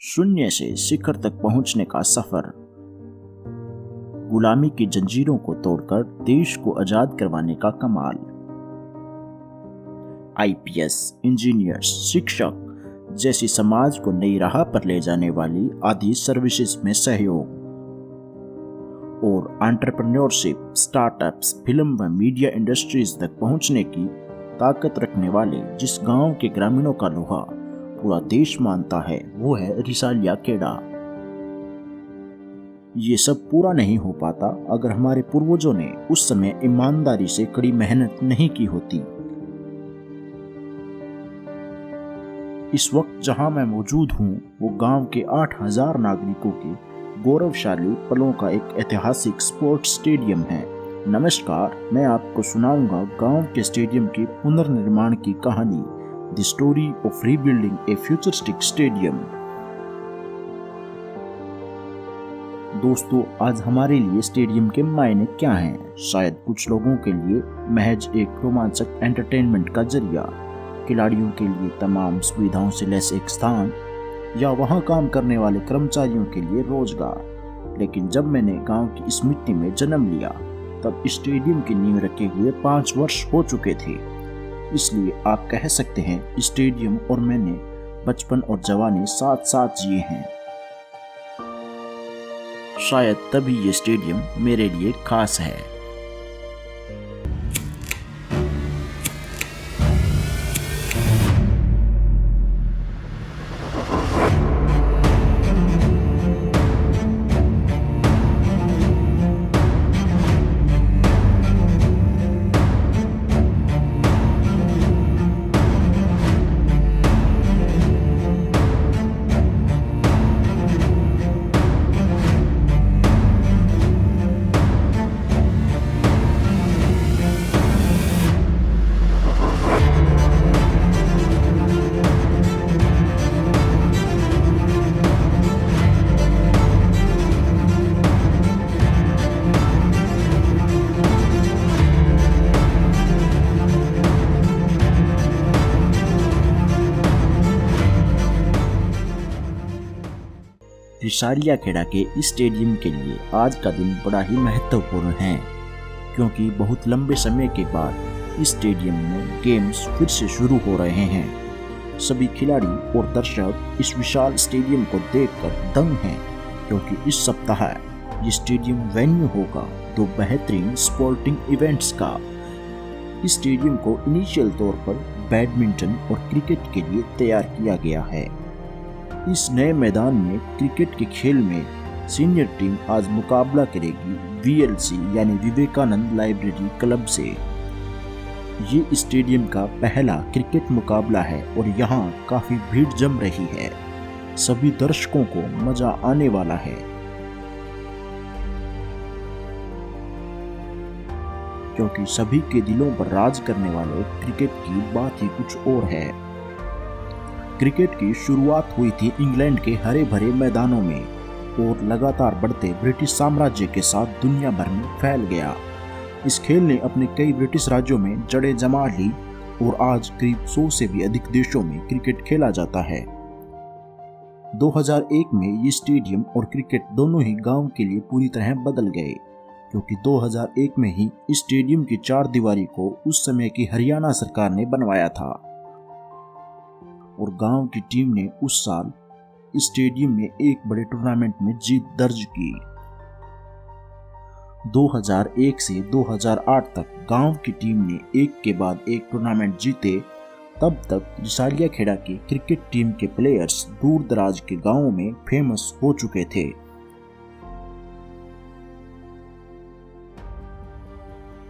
शून्य से शिखर तक पहुंचने का सफर, गुलामी की जंजीरों को तोड़कर देश को आजाद करवाने का कमाल। आईपीएस, इंजीनियर्स, शिक्षक जैसी समाज को नई राह पर ले जाने वाली आदि सर्विसेज में सहयोग और एंटरप्रेन्योरशिप, स्टार्टअप्स, फिल्म व मीडिया इंडस्ट्रीज तक पहुंचने की ताकत रखने वाले जिस गांव के ग्रामीणों का लोहा पूरा देश मानता है वो है रिसालिया खेड़ा। ये सब पूरा नहीं हो पाता अगर हमारे पूर्वजों ने उस समय ईमानदारी से कड़ी मेहनत नहीं की होती। इस वक्त जहां मैं मौजूद हूं वो गांव के 8000 नागरिकों के गौरवशाली पलों का एक ऐतिहासिक स्पोर्ट्स स्टेडियम है। नमस्कार, मैं आपको सुनाऊंगा गांव के स्टेडियम के पुनर्निर्माण की कहानी, the story of rebuilding A futuristic stadium. दोस्तों, आज हमारे लिए स्टेडियम के मायने क्या हैं? शायद कुछ लोगों के लिए महज एक रोमांचक एंटरटेनमेंट का जरिया, खिलाड़ियों के लिए तमाम सुविधाओं से लैस एक स्थान, या वहां काम करने वाले कर्मचारियों के लिए रोजगार। लेकिन जब मैंने गांव की इस मिट्टी में जन्म लिया तब स्टेडियम की नींव रखे हुए 5 वर्ष हो चुके थे। इसलिए आप कह सकते हैं स्टेडियम और मैंने बचपन और जवानी साथ साथ जिए हैं। शायद तभी ये स्टेडियम मेरे लिए खास है। रिसालिया खेड़ा के इस स्टेडियम के लिए आज का दिन बड़ा ही महत्वपूर्ण है, क्योंकि बहुत लंबे समय के बाद इस स्टेडियम में गेम्स फिर से शुरू हो रहे हैं। सभी खिलाड़ी और दर्शक इस विशाल स्टेडियम को देखकर दंग हैं, क्योंकि इस सप्ताह ये स्टेडियम वेन्यू होगा 2 बेहतरीन स्पोर्टिंग इवेंट्स का। इस स्टेडियम को इनिशियल तौर पर बैडमिंटन और क्रिकेट के लिए तैयार किया गया है। इस नए मैदान में क्रिकेट के खेल में सीनियर टीम आज मुकाबला करेगी वीएलसी यानी विवेकानंद लाइब्रेरी क्लब से। ये स्टेडियम का पहला क्रिकेट मुकाबला है और यहाँ काफी भीड़ जम रही है। सभी दर्शकों को मजा आने वाला है, क्योंकि सभी के दिलों पर राज करने वाले क्रिकेट की बात ही कुछ और है। क्रिकेट की शुरुआत हुई थी इंग्लैंड के हरे भरे मैदानों में और लगातार बढ़ते ब्रिटिश साम्राज्य के साथ दुनिया भर में फैल गया। इस खेल ने अपने कई ब्रिटिश राज्यों में जड़ें जमा ली और आज करीब 100 से भी अधिक देशों में क्रिकेट खेला जाता है। 2001 में ये स्टेडियम और क्रिकेट दोनों ही गांव के लिए पूरी तरह बदल गए, क्योंकि 2001 में ही इस स्टेडियम की 4 दीवारी को उस समय की हरियाणा सरकार ने बनवाया था और गांव की टीम ने उस साल इस स्टेडियम में एक बड़े टूर्नामेंट में जीत दर्ज की। 2001 से 2008 तक गांव की टीम ने एक के बाद एक टूर्नामेंट जीते। तब तक रिसालिया खेड़ा की क्रिकेट टीम के प्लेयर्स दूर दराज के गांवों में फेमस हो चुके थे।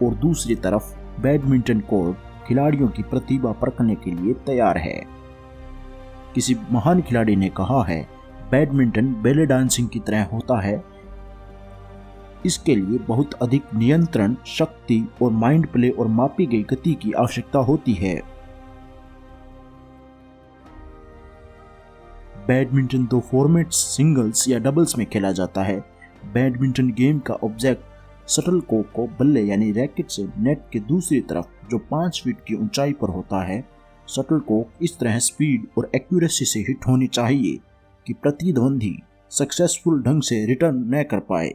और दूसरी तरफ बैडमिंटन कोर्ट खिलाड़ियों की प्रतिभा परखने के लिए तैयार है। किसी महान खिलाड़ी ने कहा है, बैडमिंटन बेले डांसिंग की तरह होता है। इसके लिए बहुत अधिक नियंत्रण, शक्ति और माइंड प्ले और मापी गई गति की आवश्यकता होती है। बैडमिंटन 2 फॉर्मेट्स, सिंगल्स या डबल्स में खेला जाता है। बैडमिंटन गेम का ऑब्जेक्ट शटलकॉक को बल्ले यानी रैकेट से नेट के दूसरी तरफ जो 5 फीट की ऊंचाई पर होता है, शटलकॉक इस तरह स्पीड और एक्यूरेसी से हिट होनी चाहिए कि प्रतिद्वंदी सक्सेसफुल ढंग से रिटर्न न कर पाए।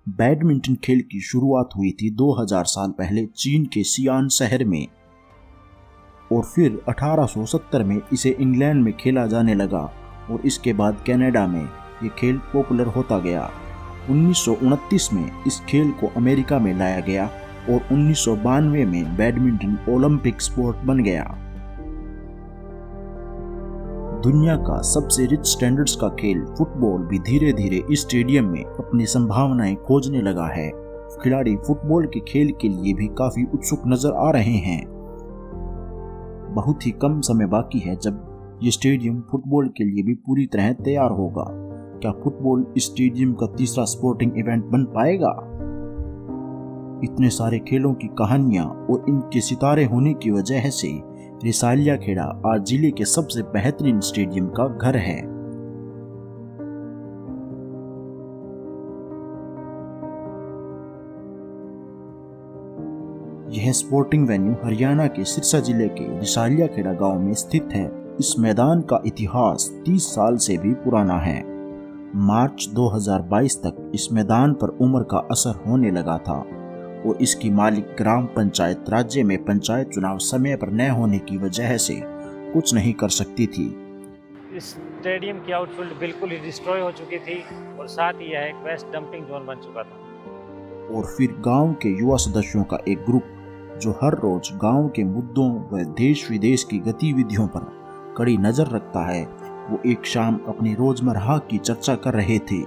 बैडमिंटन खेल की शुरुआत हुई थी 2000 साल पहले चीन के सियान शहर में, और फिर 1870 में इसे इंग्लैंड में खेला जाने लगा और इसके बाद कनाडा में ये खेल पॉपुलर होता गया। 1929 में इस खेल को अमेरिका में लाया गया और 1992 में बैडमिंटन ओलंपिक स्पोर्ट बन गया। दुनिया का सबसे रिच स्टैंडर्ड्स का खेल फुटबॉल भी धीरे धीरे इस स्टेडियम में अपनी संभावनाएं खोजने लगा है। खिलाड़ी फुटबॉल के खेल के लिए भी काफी उत्सुक नजर आ रहे हैं। बहुत ही कम समय बाकी है जब ये स्टेडियम फुटबॉल के लिए भी पूरी तरह तैयार होगा। क्या फुटबॉल इस स्टेडियम का तीसरा स्पोर्टिंग इवेंट बन पाएगा? इतने सारे खेलों की कहानियां और इनके सितारे होने की वजह से रिसालिया खेड़ा आज जिले के सबसे बेहतरीन स्टेडियम का घर है। यह स्पोर्टिंग वेन्यू हरियाणा के सिरसा जिले के रिसालिया खेड़ा गांव में स्थित है। इस मैदान का इतिहास 30 साल से भी पुराना है। मार्च 2022 तक इस मैदान पर उम्र का असर होने लगा था और इसकी मालिक ग्राम पंचायत राज्य में पंचायत चुनाव समय पर न होने की वजह से कुछ नहीं कर सकती थी। इस स्टेडियम की आउटफील्ड बिल्कुल ही डिस्ट्रॉय हो चुकी थी और साथ ही यह एक वेस्ट डंपिंग जोन बन चुका था। और फिर गांव के युवा सदस्यों का एक ग्रुप जो हर रोज गांव के मुद्दों व देश विदेश की गतिविधियों पर कड़ी नजर रखता है, वो एक शाम अपनी रोजमर्रा की चर्चा कर रहे थे।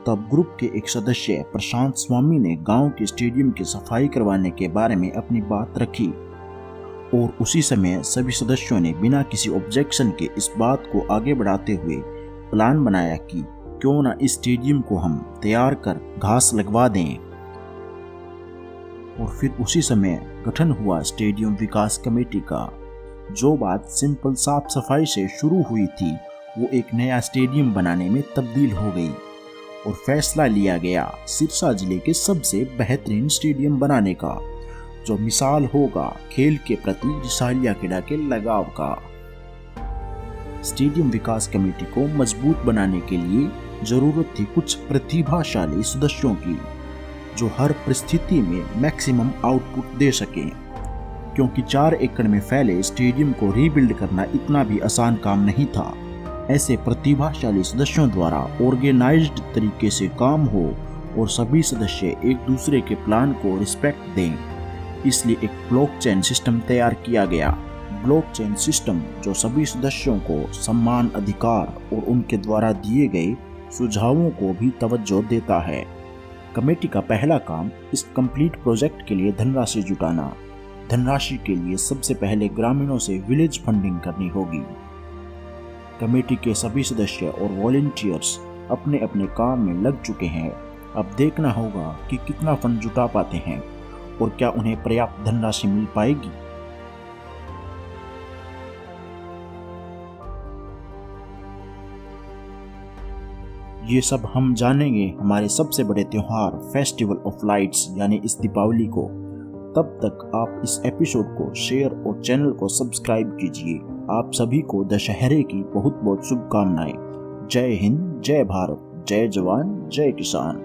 तब ग्रुप के एक सदस्य प्रशांत स्वामी ने गांव के स्टेडियम की सफाई करवाने के बारे में अपनी बात रखी और उसी समय सभी सदस्यों ने बिना किसी ऑब्जेक्शन के इस बात को आगे बढ़ाते हुए प्लान बनाया कि क्यों ना इस स्टेडियम को हम तैयार कर घास लगवा दें। और फिर उसी समय गठन हुआ स्टेडियम विकास कमेटी का। जो बात सिंपल साफ सफाई से शुरू हुई थी वो एक नया स्टेडियम बनाने में तब्दील हो गई और फैसला लिया गया सिरसा जिले के सबसे बेहतरीन स्टेडियम बनाने का, जो मिसाल होगा खेल के प्रति रिसालिया खेड़ा के लगाव का। स्टेडियम विकास कमेटी को मजबूत बनाने के लिए जरूरत थी कुछ प्रतिभाशाली सदस्यों की जो हर परिस्थिति में मैक्सिमम आउटपुट दे सकें, क्योंकि 4 एकड़ में फैले स्टेडियम को रीबिल्ड करना इतना भी आसान काम नहीं था। ऐसे प्रतिभाशाली सदस्यों द्वारा ऑर्गेनाइज्ड तरीके से काम हो और सभी सदस्य एक दूसरे के प्लान को रिस्पेक्ट दें, इसलिए एक ब्लॉकचेन सिस्टम तैयार किया गया। ब्लॉकचेन सिस्टम जो सभी सदस्यों को सम्मान, अधिकार और उनके द्वारा दिए गए सुझावों को भी तवज्जो देता है। कमेटी का पहला काम इस कंप्लीट प्रोजेक्ट के लिए धनराशि जुटाना। धनराशि के लिए सबसे पहले ग्रामीणों से विलेज फंडिंग करनी होगी। कमेटी के सभी सदस्य और वॉलंटियर्स अपने अपने काम में लग चुके हैं। अब देखना होगा कि कितना फंड जुटा पाते हैं और क्या उन्हें पर्याप्त धनराशि मिल पाएगी। ये सब हम जानेंगे हमारे सबसे बड़े त्योहार फेस्टिवल ऑफ लाइट्स यानी इस दीपावली को। तब तक आप इस एपिसोड को शेयर और चैनल को सब्सक्राइब कीजिए। आप सभी को दशहरे की बहुत बहुत शुभकामनाएं। जय हिंद, जय भारत, जय जवान, जय किसान।